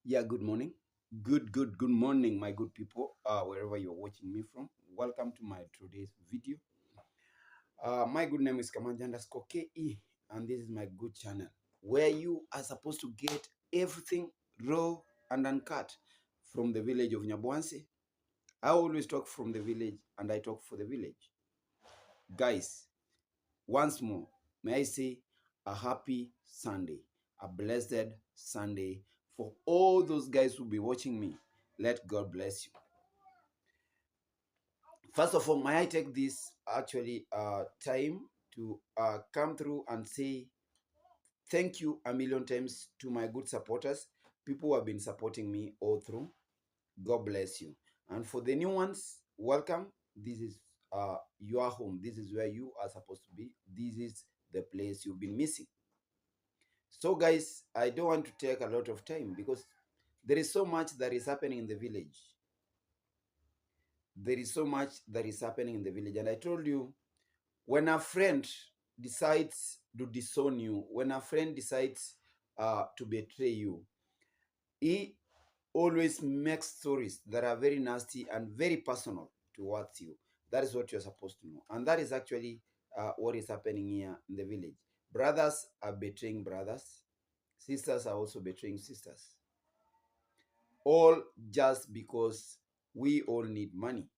Yeah, good morning. Good morning, my good people, wherever you're watching me from. Welcome to my today's video. My good name is Kamanja_KE, and this is my good channel where you are supposed to get everything raw and uncut from the village of Nyabwansi. I always talk from the village and I talk for the village. Guys, once more, may I say a happy Sunday, a blessed Sunday for all those guys who will be watching me. Let God bless you. First of all, may I take this actually time to come through and say thank you a million times to my good supporters, people who have been supporting me all through. God bless you. And for the new ones, welcome. This is your home. This is where you are supposed to be. This is the place you've been missing. So, guys, I don't want to take a lot of time because there is so much that is happening in the village. There is so much that is happening in the village. And I told you, when a friend decides to disown you, when a friend decides to betray you, he always makes stories that are very nasty and very personal towards you. That is what you're supposed to know. And that is actually what is happening here in the village. Brothers are betraying brothers. Sisters are also betraying sisters. All just because we all need money.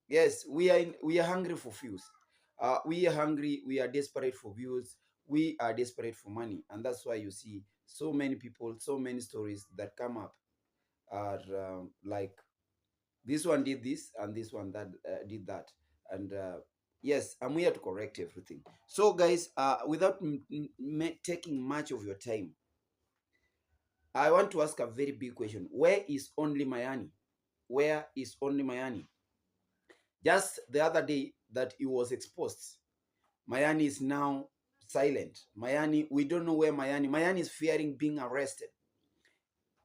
Yes, we are hungry for views. We are hungry. We are desperate for views. We are desperate for money, and that's why you see so many people, so many stories that come up are like this one did this and this one that did that, and yes, I'm here to correct everything. So, guys, without taking much of your time, I want to ask a very big question: where is only Mayani? Where is only Mayani? Just the other day that he was exposed, Mayani is now silent. Mayani, we don't know where Mayani is fearing being arrested.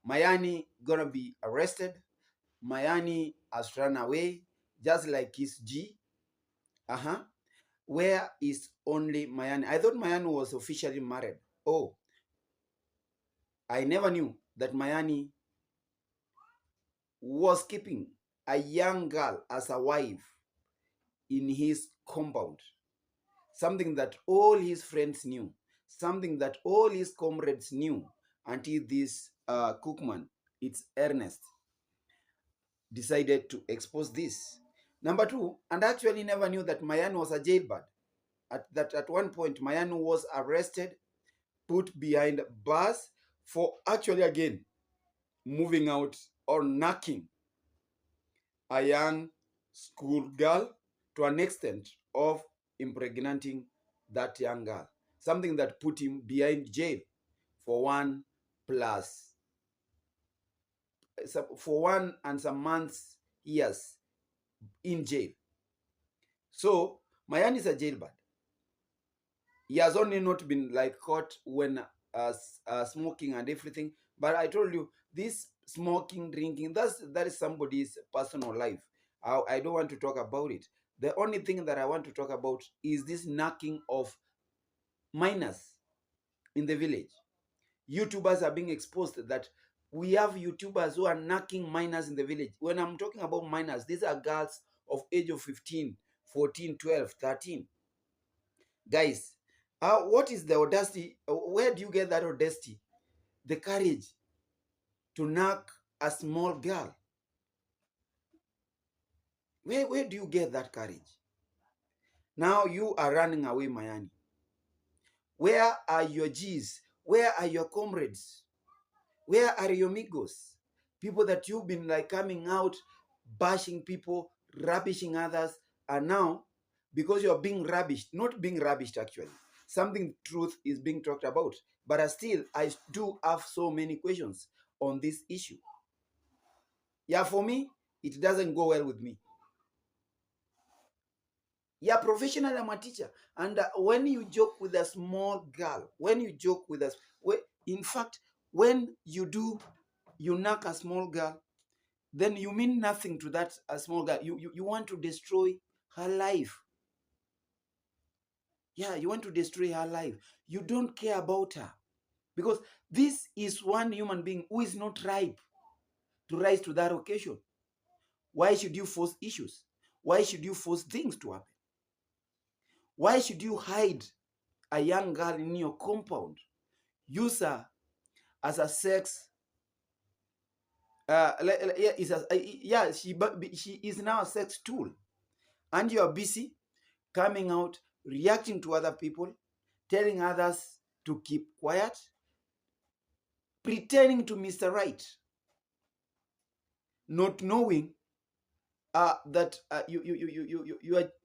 Mayani gonna be arrested. Mayani has run away, just like his G. Uh-huh. Where is only Mayani? I thought Mayani was officially married. Oh, I never knew that Mayani was keeping a young girl as a wife in his compound. Something that all his friends knew, something that all his comrades knew until this Cookman, it's Ernest, decided to expose this. Number two, and actually never knew that Mayani was a jailbird. At one point, Mayani was arrested, put behind bars for actually again moving out or knacking a young school girl to an extent of impregnating that young girl. Something that put him behind jail for one and some months, years in jail. So Mayani is a jailbird. He has only not been like caught when smoking and everything. But I told you, this smoking, drinking, that is somebody's personal life. I don't want to talk about it. The only thing that I want to talk about is this knocking of minors in the village. YouTubers are being exposed that we have YouTubers who are knocking minors in the village. When I'm talking about minors, these are girls of age of 15, 14, 12, 13. Guys, what is the audacity? Where do you get that audacity? The courage to knock a small girl. Where do you get that courage? Now you are running away, Mayani. Where are your G's? Where are your comrades? Where are your amigos? People that you've been like coming out, bashing people, rubbishing others, and now, because you're being rubbished, not being rubbished actually, something truth is being talked about. But still, I do have so many questions on this issue. Yeah, for me, it doesn't go well with me. Yeah, professionally, I'm a teacher. And when you joke with a small girl, when you joke with us, in fact, when you knock a small girl, then you mean nothing to that small girl. You want to destroy her life. Yeah, you want to destroy her life. You don't care about her. Because this is one human being who is not ripe to rise to that occasion. Why should you force issues? Why should you force things to happen? Why should you hide a young girl in your compound, use her as a sex? She is now a sex tool, and you are busy coming out, reacting to other people, telling others to keep quiet, pretending to Mr. Right, not knowing that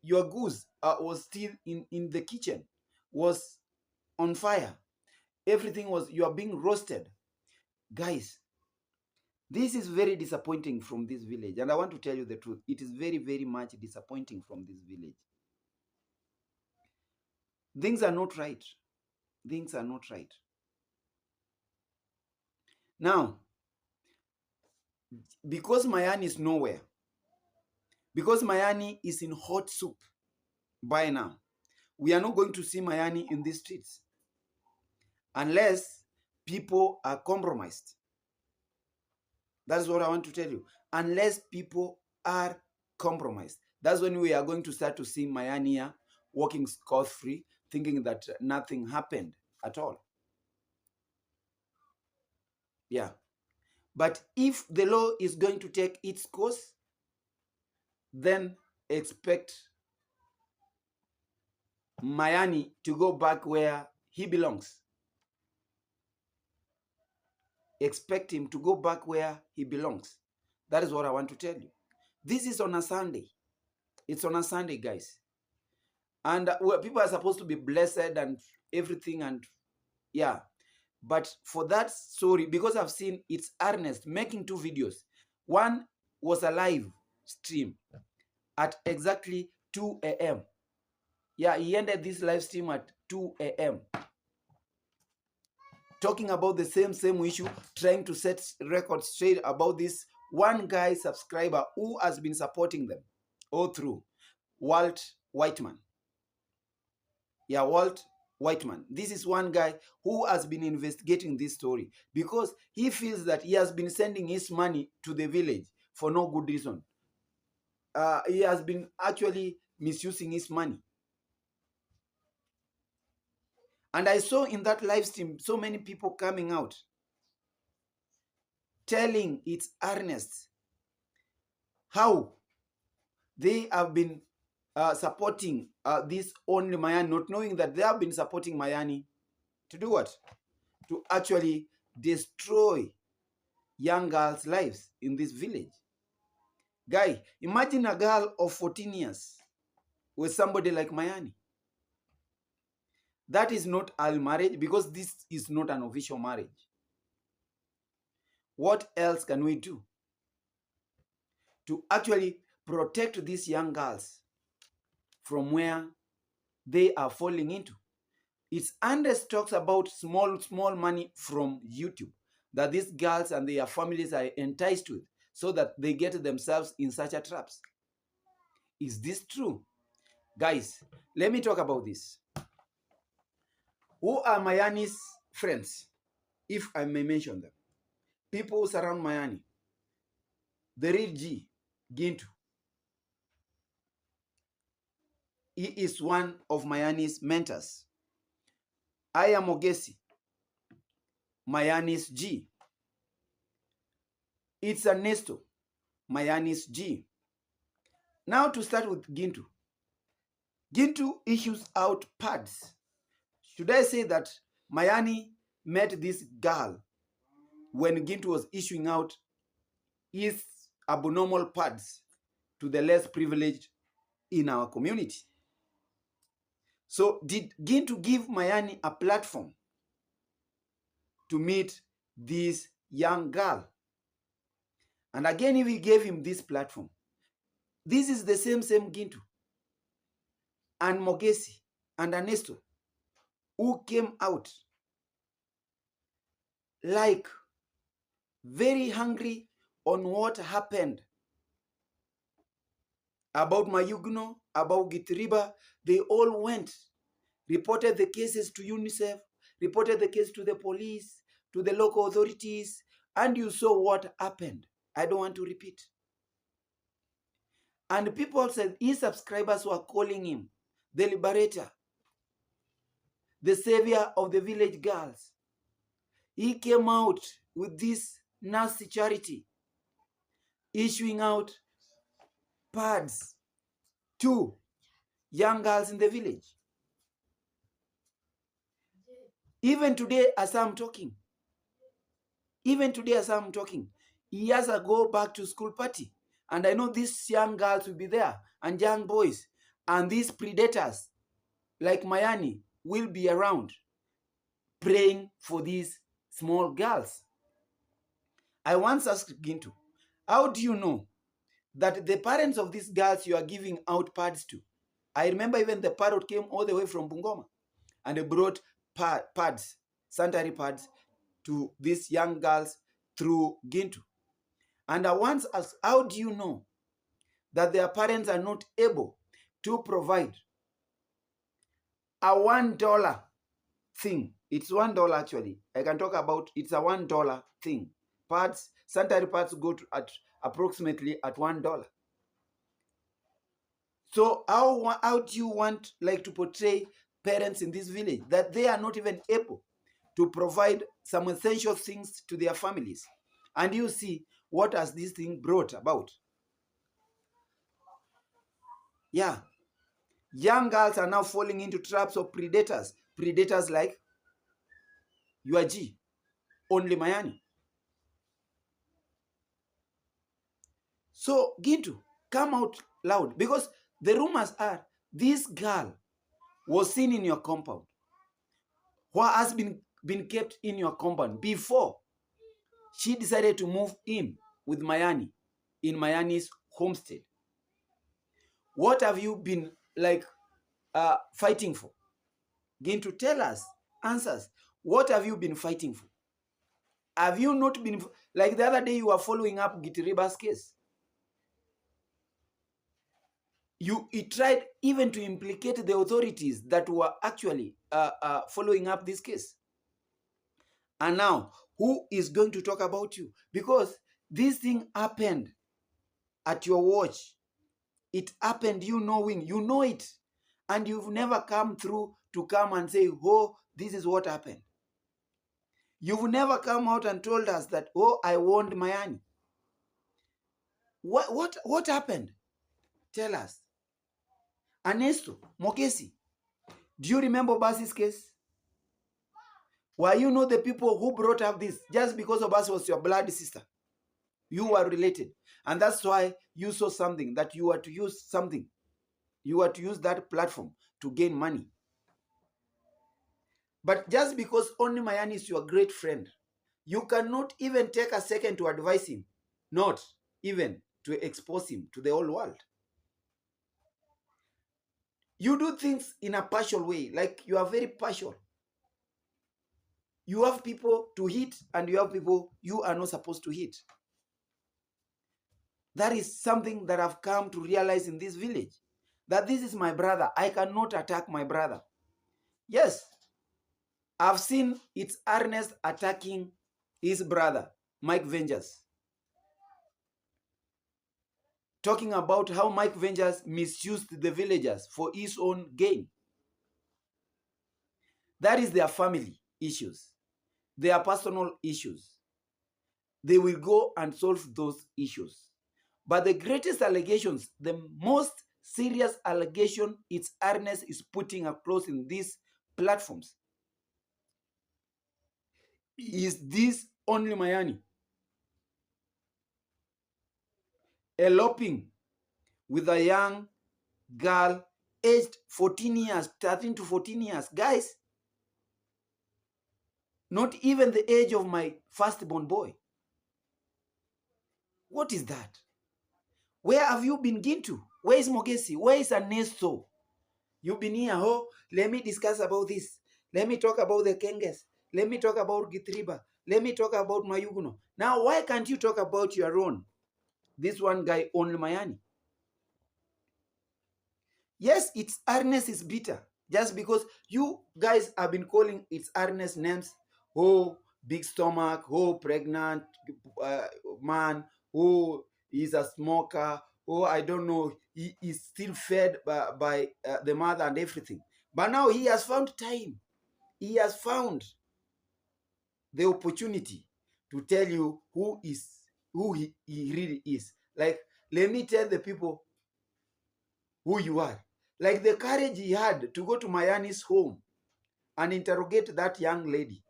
your goose was still in the kitchen, was on fire. Everything was, you are being roasted. Guys, this is very disappointing from this village. And I want to tell you the truth. It is very, very much disappointing from this village. Things are not right. Things are not right. Now, because Mayani is nowhere, because Mayani is in hot soup by now, we are not going to see Mayani in these streets unless people are compromised. That's what I want to tell you. Unless people are compromised, that's when we are going to start to see Mayani walking scot-free, thinking that nothing happened at all. Yeah. But if the law is going to take its course, then expect Mayani to go back where he belongs. Expect him to go back where he belongs. That is what I want to tell you. This is on a Sunday. It's on a Sunday, guys. And people are supposed to be blessed and everything, and yeah. But for that story, because I've seen it's Ernest making 2 videos. One was a live stream at exactly 2 a.m. Yeah, he ended this live stream at 2 a.m. talking about the same issue, trying to set records straight about this one guy subscriber who has been supporting them all through, Walt Whiteman. Yeah, Walt Whiteman. This is one guy who has been investigating this story because he feels that he has been sending his money to the village for no good reason. He has been actually misusing his money. And I saw in that live stream so many people coming out telling it's Ernest how they have been supporting this only Mayani, not knowing that they have been supporting Mayani to do what? To actually destroy young girls' lives in this village. Guy, imagine a girl of 14 years with somebody like Mayani. That is not a marriage, because this is not an official marriage. What else can we do to actually protect these young girls from where they are falling into? It's Anders talks about small money from YouTube that these girls and their families are enticed with so that they get themselves in such a traps. Is this true? Guys, let me talk about this. Who are Mayani's friends, if I may mention them? People who surround Mayani. The real G, Gintu. He is one of Mayani's mentors. I am Ogesi, Mayani's G. It's Ernesto, Mayani's G. Now to start with Gintu. Gintu issues out pads. Should I say that Mayani met this girl when Gintu was issuing out his abnormal pads to the less privileged in our community? So did Gintu give Mayani a platform to meet this young girl? And again, if he gave him this platform, this is the same Gintu and Mogesi and Ernesto who came out like very hungry on what happened about Mayugno, about Gitiriba. They all went, reported the cases to UNICEF, reported the case to the police, to the local authorities, and you saw what happened. I don't want to repeat. And people said his subscribers were calling him the liberator, the savior of the village girls. He came out with this nasty charity, issuing out pads to young girls in the village. Even today, as I'm talking, he has to go back to school party. And I know these young girls will be there, and young boys, and these predators like Mayani will be around praying for these small girls. I once asked Gintu, how do you know that the parents of these girls you are giving out pads to? I remember even the parrot came all the way from Bungoma and they brought pads, sanitary pads, to these young girls through Gintu. And I once asked, how do you know that their parents are not able to provide a $1 thing? It's $1 actually. I can talk about, it's a $1 thing. Pads, sanitary pads go to at approximately at $1. So how do you want like to portray parents in this village that they are not even able to provide some essential things to their families? And you see what has this thing brought about. Yeah. Young girls are now falling into traps of predators. Predators like UAG, only Mayani. So Gintu, come out loud, because the rumors are this girl was seen in your compound, or has been kept in your compound before she decided to move in with Mayani in Mayani's homestead. What have you been like fighting for? Gintu, tell us, answers. What have you been fighting for? Have you not been, like the other day you were following up Gitiriba's case? He tried even to implicate the authorities that were actually following up this case. And now, who is going to talk about you? Because this thing happened at your watch. It happened, you knowing, you know it. And you've never come through to come and say, oh, this is what happened. You've never come out and told us that, oh, I warned Mayani. What happened? Tell us. Ernesto, Mokesi, do you remember Basi's case? Were you not the people who brought up this just because Obasi was your blood sister? You were related. And that's why you saw something, that you were to use something. You were to use that platform to gain money. But just because only Mayani is your great friend, you cannot even take a second to advise him, not even to expose him to the whole world. You do things in a partial way, like you are very partial. You have people to hit and you have people you are not supposed to hit. That is something that I've come to realize in this village, that this is my brother. I cannot attack my brother. Yes, I've seen it's Ernest attacking his brother, Mike Vengers, talking about how Mike Vengers misused the villagers for his own gain. That is their family issues, their personal issues. They will go and solve those issues. But the greatest allegations, the most serious allegation it's Ernest is putting across in these platforms is this only Mayani eloping with a young girl aged 14 years, 13 to 14 years. Guys, not even the age of my firstborn boy. What is that? Where have you been, Gintu? Where is Mogesi? Where is Ernesto? You've been here, oh, let me discuss about this. Let me talk about the Kenges. Let me talk about Gitriba. Let me talk about Mayuguno. Now, why can't you talk about your own? This one guy, only Mayani. Yes, it's Ernest is bitter. Just because you guys have been calling its earnest names, oh, big stomach, oh, pregnant uh, man, oh, he's a smoker, oh, I don't know, he is still fed by the mother and everything. But now he has found time. He has found the opportunity to tell you who he really is. Like, let me tell the people who you are. Like the courage he had to go to Mayani's home and interrogate that young lady.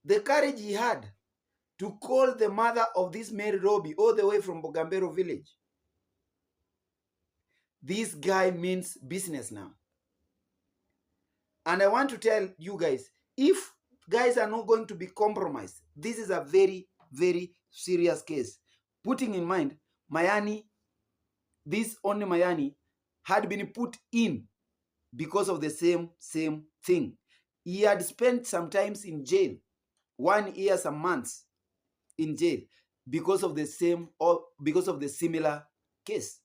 The courage he had to call the mother of this Mary Robbie all the way from Bogambero village. This guy means business now. And I want to tell you guys, if guys are not going to be compromised, this is a very, very serious case. Putting in mind, Mayani, this only Mayani, had been put in because of the same thing. He had spent some times in jail, 1 year, some months in jail, because of the same or because of the similar case.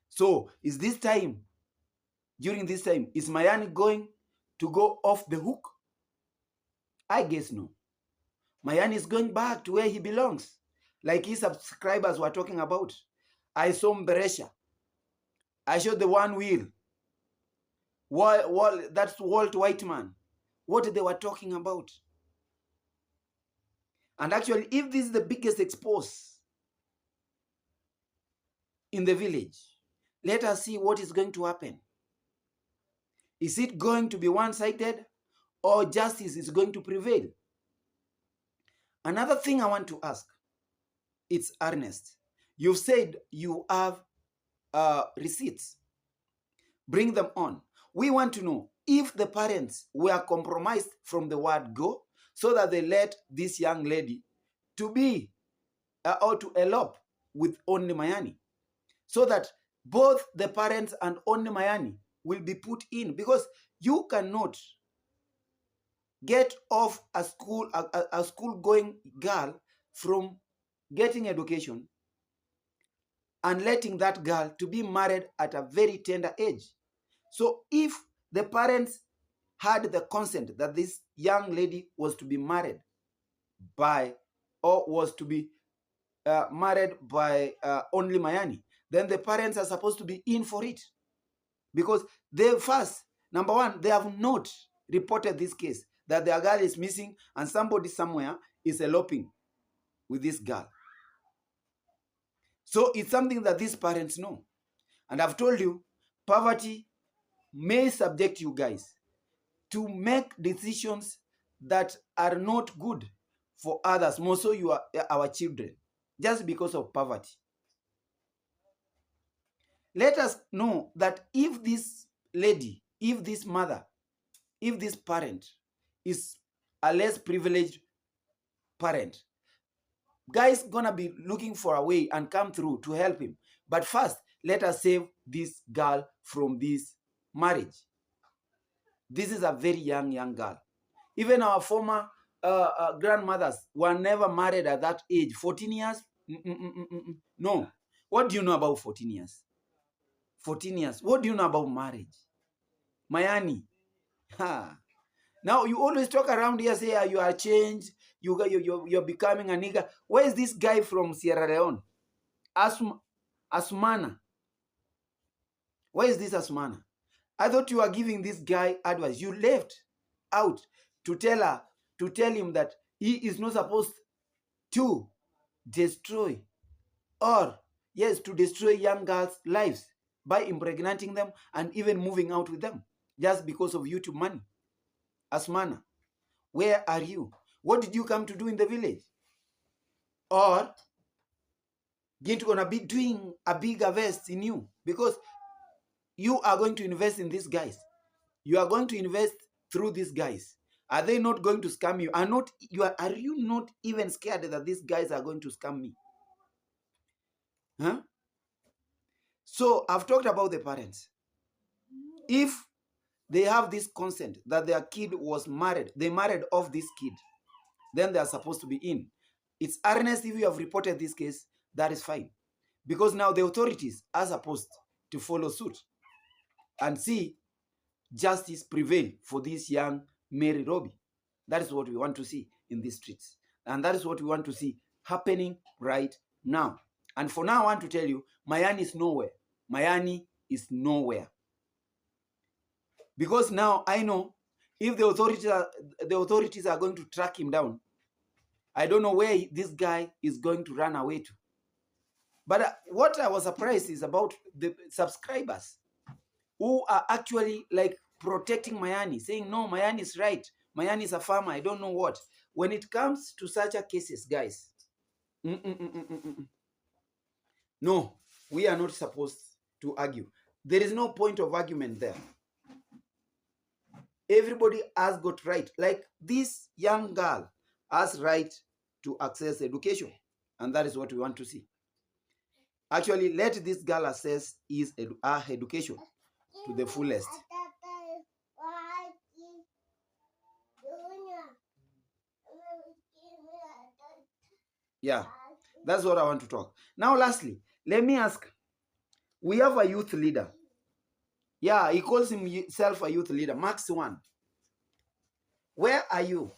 So is this time, during this time, is Mayani going to go off the hook? I guess no. Mayani is going back to where he belongs, like his subscribers were talking about. I saw Mberesha. I showed the one wheel. That's Walt Whiteman. What they were talking about. And actually, if this is the biggest expose in the village, let us see what is going to happen. Is it going to be one-sided, or justice is going to prevail? Another thing I want to ask, it's Ernest. You've said you have receipts. Bring them on. We want to know if the parents were compromised from the word go, so that they let this young lady to be or to elope with only Mayani, so that both the parents and only Mayani will be put in, because you cannot get off a school going girl from getting education and letting that girl to be married at a very tender age. So if the parents had the consent that this young lady was to be married by, or was to be married by only Mayani, then the parents are supposed to be in for it. Because they first, number one, they have not reported this case, that their girl is missing and somebody somewhere is eloping with this girl. So it's something that these parents know. And I've told you, poverty may subject you guys to make decisions that are not good for others, more so you are our children, just because of poverty. Let us know that if this lady, if this mother, if this parent is a less privileged parent, guys gonna be looking for a way and come through to help him. But first, let us save this girl from this marriage. This is a very young girl. Even our former grandmothers were never married at that age. 14 years? No. What do you know about 14 years? 14 years. What do you know about marriage? Mayani. Ha. Now, you always talk around here, say you are changed, you're becoming a nigger. Where is this guy from Sierra Leone? Asmana. Where is this Asmana? I thought you were giving this guy advice. You left out to tell him that he is not supposed to destroy, or yes, to destroy young girls' lives by impregnating them and even moving out with them just because of YouTube money. Asmana, where are you? What did you come to do in the village? Or Gintu gonna be doing a big invest in you, because you are going to invest in these guys. You are going to invest through these guys. Are they not going to scam you? Are you not even scared that these guys are going to scam me? Huh? So I've talked about the parents. If they have this consent that their kid was married, they married off this kid, then they are supposed to be in. It's earnest if you have reported this case, that is fine. Because now the authorities are supposed to follow suit and see justice prevail for this young Mary Robbie. That is what we want to see in these streets. And that is what we want to see happening right now. And for now, I want to tell you, Mayani is nowhere. Mayani is nowhere. Because now I know if the authorities are going to track him down, I don't know where this guy is going to run away to. But what I was surprised is about the subscribers who are actually like protecting Mayani, saying, no, Mayani is right. Mayani is a farmer. I don't know what. When it comes to such a cases, guys, no, we are not supposed to argue. There is no point of argument there. Everybody has got right. Like this young girl has right to access education. And that is what we want to see. Actually, let this girl access her education to the fullest. Yeah, that's what I want to talk. Now, lastly, let me ask. We have a youth leader. Yeah, he calls himself a youth leader, Max 1. Where are you?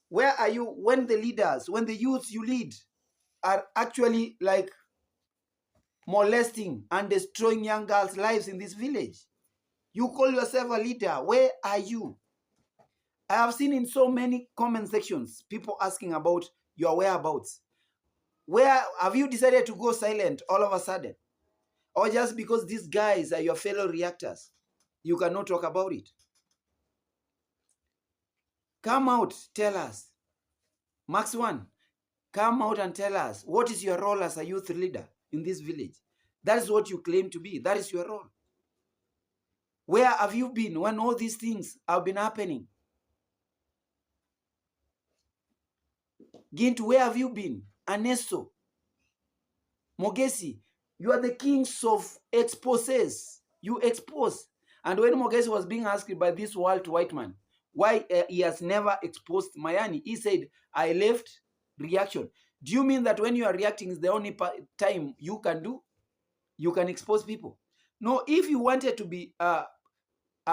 Where are you when the leaders, when the youths you lead are actually like molesting and destroying young girls' lives in this village? You call yourself a leader. Where are you? I have seen in so many comment sections people asking about your whereabouts. Where have you decided to go silent all of a sudden? Or just because these guys are your fellow reactors, you cannot talk about it? Come out, tell us. Max 1, come out and tell us, what is your role as a youth leader in this village? That is what you claim to be. That is your role. Where have you been when all these things have been happening? Gintu, where have you been? Anesto, Mogesi, you are the kings of exposes. You expose. And when Mogesi was being asked by this Walt white man why he has never exposed Mayani, he said, I left reaction. Do you mean that when you are reacting is the only time you can expose people? No, if you wanted to be a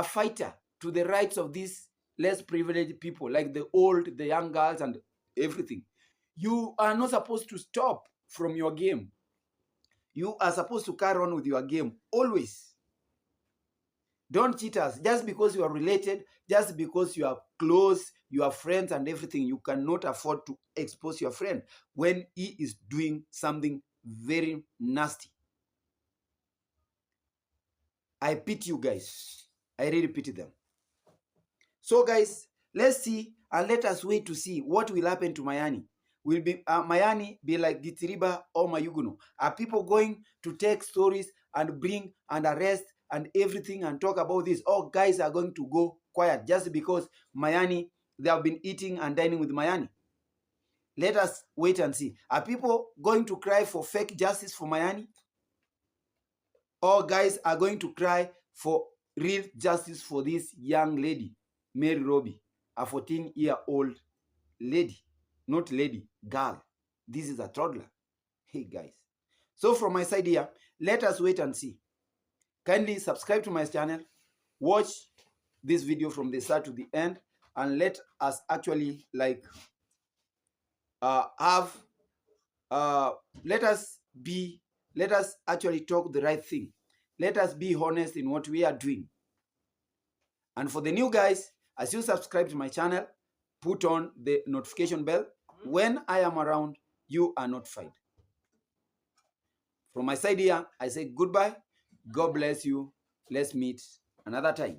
fighter to the rights of these less privileged people, like the old, the young girls and everything, you are not supposed to stop from your game. You are supposed to carry on with your game always. Don't cheat us. Just because you are related, just because you are close, you are friends and everything, you cannot afford to expose your friend when he is doing something very nasty. I pity you guys. I really pity them. So guys, let's see and let us wait to see what will happen to Mayani. Will be Mayani be like Gitiriba or Mayuguno? Are people going to take stories and bring and arrest and everything and talk about this? Or guys are going to go quiet just because Mayani, they have been eating and dining with Mayani? Let us wait and see. Are people going to cry for fake justice for Mayani? Or guys are going to cry for real justice for this young lady, Mary Robbie, a 14-year-old lady, not lady, girl. This is a toddler. Hey guys. So from my side here, let us wait and see. Kindly subscribe to my channel, watch this video from the start to the end, and let us actually like let us actually talk the right thing. Let us be honest in what we are doing. And for the new guys, as you subscribe to my channel, put on the notification bell. When I am around, you are notified. From my side here, I say goodbye. God bless you. Let's meet another time.